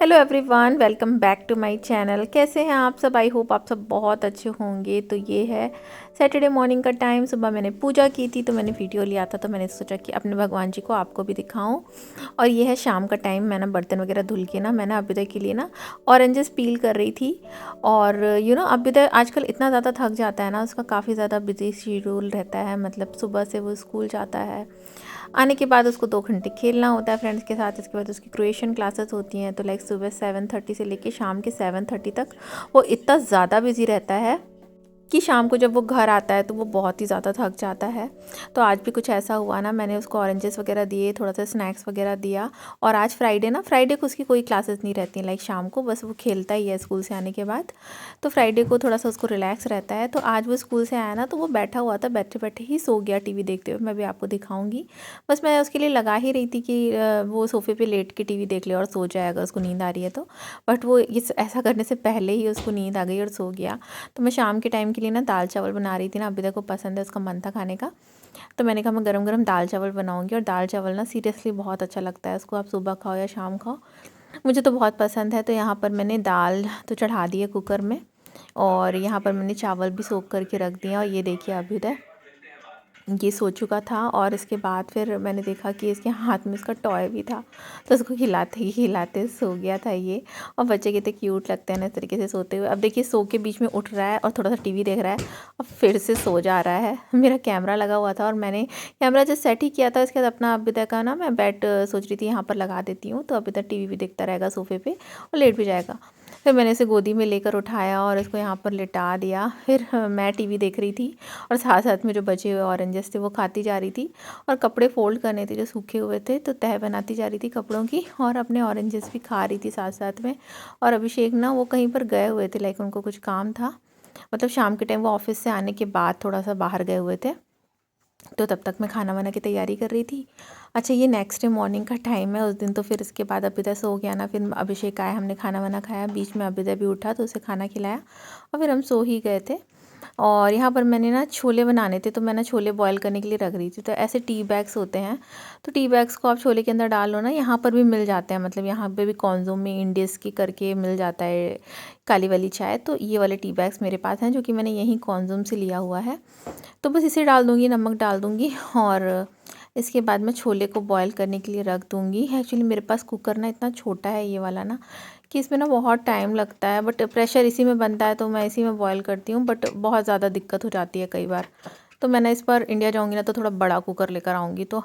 Hello everyone, welcome back to my channel. कैसे हैं आप सब? आई होप आप सब बहुत अच्छे होंगे। तो ये है सैटरडे मॉर्निंग का टाइम। सुबह मैंने पूजा की थी तो मैंने वीडियो लिया था, तो मैंने सोचा कि अपने भगवान जी को आपको भी दिखाऊं। और ये है शाम का टाइम। मैं ना बर्तन वगैरह धुल के ना मैंने अभ्युदय के लिए ना ऑरेंजेस पील कर रही थी। और अभ्युदय आजकल इतना ज़्यादा थक जाता है ना, उसका काफ़ी ज़्यादा बिजी शेड्यूल रहता है। मतलब सुबह से वो स्कूल जाता है, आने के बाद उसको 2 घंटे खेलना होता है फ्रेंड्स के साथ। इसके बाद उसकी क्रोएशियन क्लासेस होती हैं, तो लाइक सुबह 7:30 से लेके शाम के 7:30 तक वो इतना ज़्यादा बिजी रहता है कि शाम को जब वो घर आता है तो वो बहुत ही ज़्यादा थक जाता है। तो आज भी कुछ ऐसा हुआ ना, मैंने उसको ऑरेंजेस वगैरह दिए, थोड़ा सा स्नैक्स वगैरह दिया। और आज फ्राइडे को उसकी कोई क्लासेस नहीं रहती लाइक शाम को, बस वो खेलता ही है स्कूल से आने के बाद। तो फ्राइडे को थोड़ा सा उसको रिलैक्स रहता है। तो आज वो स्कूल से आया ना, तो वो बैठा हुआ था, बैठे बैठे ही सो गया टीवी देखते हुए। मैं भी आपको दिखाऊंगी। बस मैं उसके लिए लगा ही रही थी कि वो सोफे पे लेट के टीवी देख ले और सो जाए अगर उसको नींद आ रही है तो। बट वो इस ऐसा करने से पहले ही उसको नींद आ गई और सो गया। तो मैं शाम के टाइम के लिए ना दाल चावल बना रही थी ना, अभ्युदय को पसंद है, उसका मन था खाने का। तो मैंने कहा मैं गरम गरम दाल चावल बनाऊंगी। और दाल चावल ना सीरियसली बहुत अच्छा लगता है, उसको आप सुबह खाओ या शाम खाओ, मुझे तो बहुत पसंद है। तो यहाँ पर मैंने दाल तो चढ़ा दी है कुकर में, और यहाँ पर मैंने चावल भी सोख करके रख दिया। और ये देखिए अभ्युदय ये सो चुका था। और इसके बाद फिर मैंने देखा कि इसके हाथ में इसका टॉय भी था, तो उसको खिलाते ही खिलाते सो गया था ये। और बच्चे कितने क्यूट लगते हैं ना इस तरीके से सोते हुए। अब देखिए सो के बीच में उठ रहा है और थोड़ा सा टीवी देख रहा है और फिर से सो जा रहा है। मेरा कैमरा लगा हुआ था और मैंने कैमरा जब सेट ही किया था, इसके बाद अपना अभ्युदय का ना मैं बेड सोच रही थी यहाँ पर लगा देती हूँ, तो अभ्युदय टीवी भी देखता रहेगा सोफे पे और लेट भी जाएगा। फिर मैंने इसे गोदी में लेकर उठाया और इसको यहाँ पर लिटा दिया। फिर मैं टीवी देख रही थी और साथ साथ में जो बचे हुए ऑरेंजेस थे वो खाती जा रही थी। और कपड़े फोल्ड करने थे जो सूखे हुए थे, तो तह बनाती जा रही थी कपड़ों की और अपने ऑरेंजेस भी खा रही थी साथ साथ में। और अभिषेक ना वो कहीं पर गए हुए थे, लाइक उनको कुछ काम था। मतलब शाम के टाइम वो ऑफिस से आने के बाद थोड़ा सा बाहर गए हुए थे, तो तब तक मैं खाना वाना की तैयारी कर रही थी। अच्छा, ये नेक्स्ट डे मॉर्निंग का टाइम है उस दिन। तो फिर इसके बाद अभ्युदय सो गया ना, फिर अभिषेक आया, हमने खाना वाना खाया, बीच में अभ्युदय भी उठा तो उसे खाना खिलाया और फिर हम सो ही गए थे। और यहाँ पर मैंने ना छोले बनाने थे, तो मैं ना छोले बॉईल करने के लिए रख रही थी। तो ऐसे टी बैग्स होते हैं, तो टी बैग्स को आप छोले के अंदर डालो ना, यहाँ पर भी मिल जाते हैं। मतलब यहाँ पे भी कॉन्जूम में इंडियस की करके मिल जाता है काली वाली चाय। तो ये वाले टी बैग्स मेरे पास हैं जो कि मैंने यहीं कॉन्जूम से लिया हुआ है। तो बस इसे डाल दूँगी, नमक डाल दूँगी और इसके बाद मैं छोले को बॉईल करने के लिए रख दूँगी। एक्चुअली मेरे पास कुकर ना इतना छोटा है ये वाला ना, कि इसमें ना बहुत टाइम लगता है, बट प्रेशर इसी में बनता है तो मैं इसी में बॉईल करती हूँ। बट बहुत ज़्यादा दिक्कत हो जाती है कई बार, तो मैंने इस बार इंडिया जाऊँगी ना तो थोड़ा बड़ा कुकर लेकर आऊँगी। तो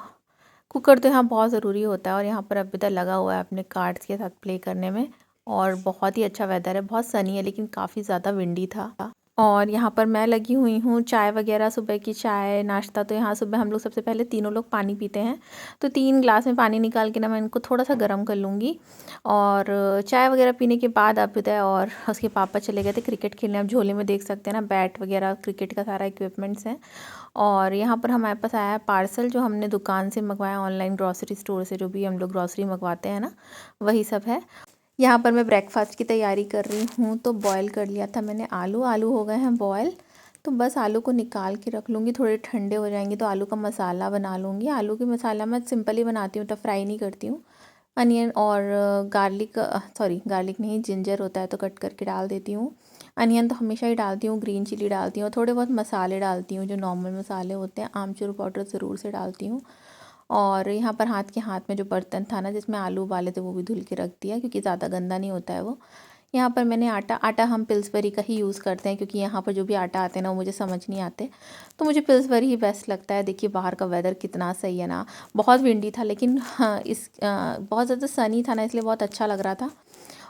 कुकर तो यहाँ बहुत ज़रूरी होता है। और यहाँ पर अभी तक लगा हुआ है अपने कार्ड्स के साथ प्ले करने में। और बहुत ही अच्छा वेदर है, बहुत सनी है, लेकिन काफ़ी ज़्यादा विंडी था। और यहाँ पर मैं लगी हुई हूँ चाय वगैरह, सुबह की चाय नाश्ता। तो यहाँ सुबह हम लोग सबसे पहले तीनों लोग पानी पीते हैं, तो 3 ग्लास में पानी निकाल के ना मैं इनको थोड़ा सा गर्म कर लूँगी। और चाय वगैरह पीने के बाद अभ्युदय और उसके पापा चले गए थे क्रिकेट खेलने। आप झोले में देख सकते हैं ना, बैट वगैरह क्रिकेट का सारा इक्विपमेंट्स हैं। और यहाँ पर हमारे पास आया है पार्सल, जो हमने दुकान से मंगवाया, ऑनलाइन ग्रॉसरी स्टोर से, जो भी हम लोग ग्रॉसरी मंगवाते हैं ना, वही सब है। यहाँ पर मैं ब्रेकफास्ट की तैयारी कर रही हूँ। तो बॉईल कर लिया था मैंने आलू, आलू हो गए हैं बॉईल। तो बस आलू को निकाल के रख लूँगी, थोड़े ठंडे हो जाएंगे तो आलू का मसाला बना लूँगी। आलू की मसाला मैं सिंपल ही बनाती हूँ, तो फ्राई नहीं करती हूँ। अनियन और गार्लिक, सॉरी गार्लिक नहीं, जिंजर होता है तो कट करके डाल देती हूँ। अनियन तो हमेशा ही डालती हूँ, ग्रीन चिली डालती हूँ, थोड़े बहुत मसाले डालती हूँ जो नॉर्मल मसाले होते हैं। आमचूर पाउडर ज़रूर से डालती हूँ। और यहाँ पर हाथ में जो बर्तन था ना जिसमें आलू उबाले थे, वो भी धुल के रख दिया, क्योंकि ज़्यादा गंदा नहीं होता है वो। यहाँ पर मैंने आटा हम पिल्सबेरी का ही यूज़ करते हैं, क्योंकि यहाँ पर जो भी आटा आते हैं ना वो मुझे समझ नहीं आते, तो मुझे पिल्सबेरी ही बेस्ट लगता है। देखिए बाहर का वेदर कितना सही है ना, बहुत विंडी था, लेकिन हाँ बहुत ज़्यादा सनी था ना, इसलिए बहुत अच्छा लग रहा था।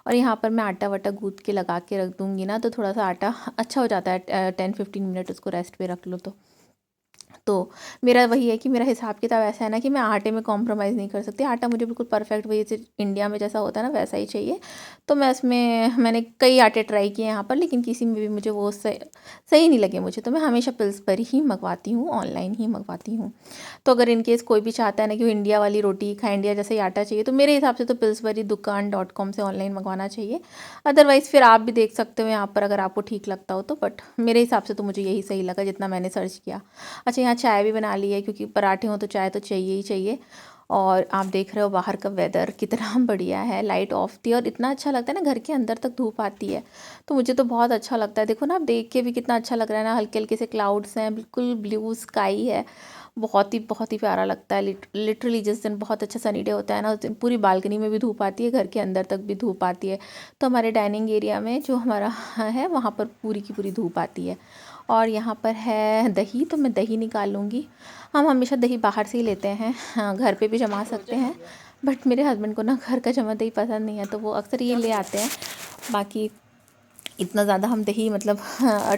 और यहाँ पर मैं आटा वाटा गूँथ के लगा के रख दूँगी ना, तो थोड़ा सा आटा अच्छा हो जाता है। 10-15 मिनट उसको रेस्ट पे रख लो तो मेरा वही है कि मेरा हिसाब किताब ऐसा है ना कि मैं आटे में कॉम्प्रोमाइज़ नहीं कर सकती। आटा मुझे बिल्कुल परफेक्ट वही से इंडिया में जैसा होता है ना वैसा ही चाहिए। तो मैंने कई आटे ट्राई किए यहाँ पर, लेकिन किसी में भी मुझे वो सही नहीं लगे मुझे। तो मैं हमेशा पिल्सबेरी ही मंगवाती हूँ, ऑनलाइन ही मंगवाती हूँ। तो अगर इन केस कोई भी चाहता है ना कि वो इंडिया वाली रोटी खाए, इंडिया जैसे ही आटा चाहिए, तो मेरे हिसाब से तो पिल्सबेरी दुकान.com से ऑनलाइन मंगवाना चाहिए। अदरवाइज़ फिर आप भी देख सकते हो यहाँ पर, अगर आपको ठीक लगता हो तो। बट मेरे हिसाब से तो मुझे यही सही लगा जितना मैंने सर्च किया। अच्छा, यहाँ चाय भी बना ली है, क्योंकि पराठे हों तो चाय तो चाहिए ही चाहिए। और आप देख रहे हो बाहर का वेदर कितना बढ़िया है, लाइट ऑफ थी और इतना अच्छा लगता है ना, घर के अंदर तक धूप आती है तो मुझे तो बहुत अच्छा लगता है। देखो ना, आप देख के भी कितना अच्छा लग रहा है ना, हल्के हल्के से क्लाउड्स हैं, बिल्कुल ब्लू स्काई है। बहुत ही प्यारा लगता है। लिटरली जिस दिन बहुत अच्छा सनी डे होता है ना, उस दिन पूरी बालकनी में भी धूप आती है, घर के अंदर तक भी धूप आती है। तो हमारे डाइनिंग एरिया में जो हमारा है वहाँ पर पूरी की पूरी धूप आती है। और यहाँ पर है दही, तो मैं दही निकाल लूँगी। हम हमेशा दही बाहर से ही लेते हैं, हाँ, घर पे भी जमा सकते हैं, बट मेरे हस्बैंड को ना घर का जमा दही पसंद नहीं है, तो वो अक्सर ये ले आते हैं। बाकी इतना ज़्यादा हम दही मतलब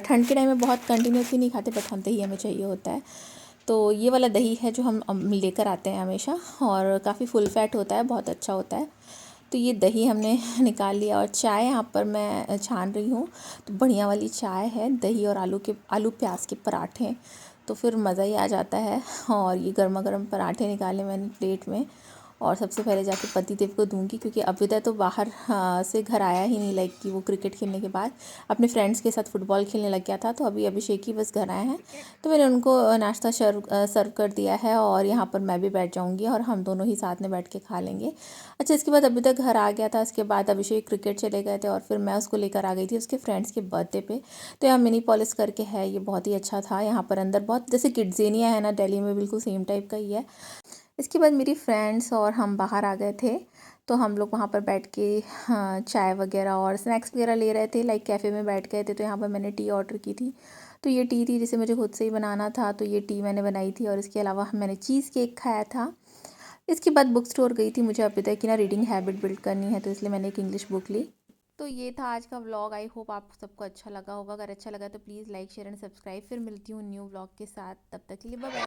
ठंड के टाइम में बहुत कंटिन्यूसली नहीं खाते, बट हम दही हमें चाहिए होता है। तो ये वाला दही है जो हम लेकर आते हैं हमेशा, और काफ़ी फुल फैट होता है, बहुत अच्छा होता है। तो ये दही हमने निकाल लिया। और चाय यहाँ पर मैं छान रही हूँ, तो बढ़िया वाली चाय है, दही और आलू प्याज के पराठे, तो फिर मज़ा ही आ जाता है। और ये गर्मा गर्म पराठे निकाले मैंने प्लेट में, और सबसे पहले जाके पति देव को दूंगी, क्योंकि अभ्युदय तो बाहर से घर आया ही नहीं, लाइक कि वो क्रिकेट खेलने के बाद अपने फ्रेंड्स के साथ फुटबॉल खेलने लग गया था। तो अभी अभिषेक ही बस घर आए हैं, तो मैंने उनको नाश्ता सर्व कर दिया है, और यहाँ पर मैं भी बैठ जाऊँगी और हम दोनों ही साथ में बैठ के खा लेंगे। अच्छा, इसके बाद अभ्युदय घर आ गया था, इसके बाद अभिषेक क्रिकेट चले गए थे, और फिर मैं उसको लेकर आ गई थी उसके फ्रेंड्स के बर्थडे पे। तो यहाँ मिनी पॉलिस करके है, ये बहुत ही अच्छा था। यहाँ पर अंदर बहुत जैसे किड्जेनिया है ना दिल्ली में, बिल्कुल सेम टाइप का ही है। इसके बाद मेरी फ्रेंड्स और हम बाहर आ गए थे, तो हम लोग वहाँ पर बैठ के हाँ, चाय वगैरह और स्नैक्स वगैरह ले रहे थे, लाइक कैफ़े में बैठ गए थे। तो यहाँ पर मैंने टी ऑर्डर की थी, तो ये टी थी जिसे मुझे खुद से ही बनाना था, तो ये टी मैंने बनाई थी। और इसके अलावा मैंने चीज़ केक खाया था। इसके बाद बुक स्टोर गई थी, मुझे अभी तक की ना रीडिंग हैबिट बिल्ड करनी है, तो इसलिए मैंने एक इंग्लिश बुक ली। तो ये था आज का व्लॉग। आई होप आप सबको अच्छा लगा होगा। अगर अच्छा लगा तो please like share and subscribe. फिर मिलती हूँ न्यू व्लॉग के साथ, तब तक के लिए बाय बाय।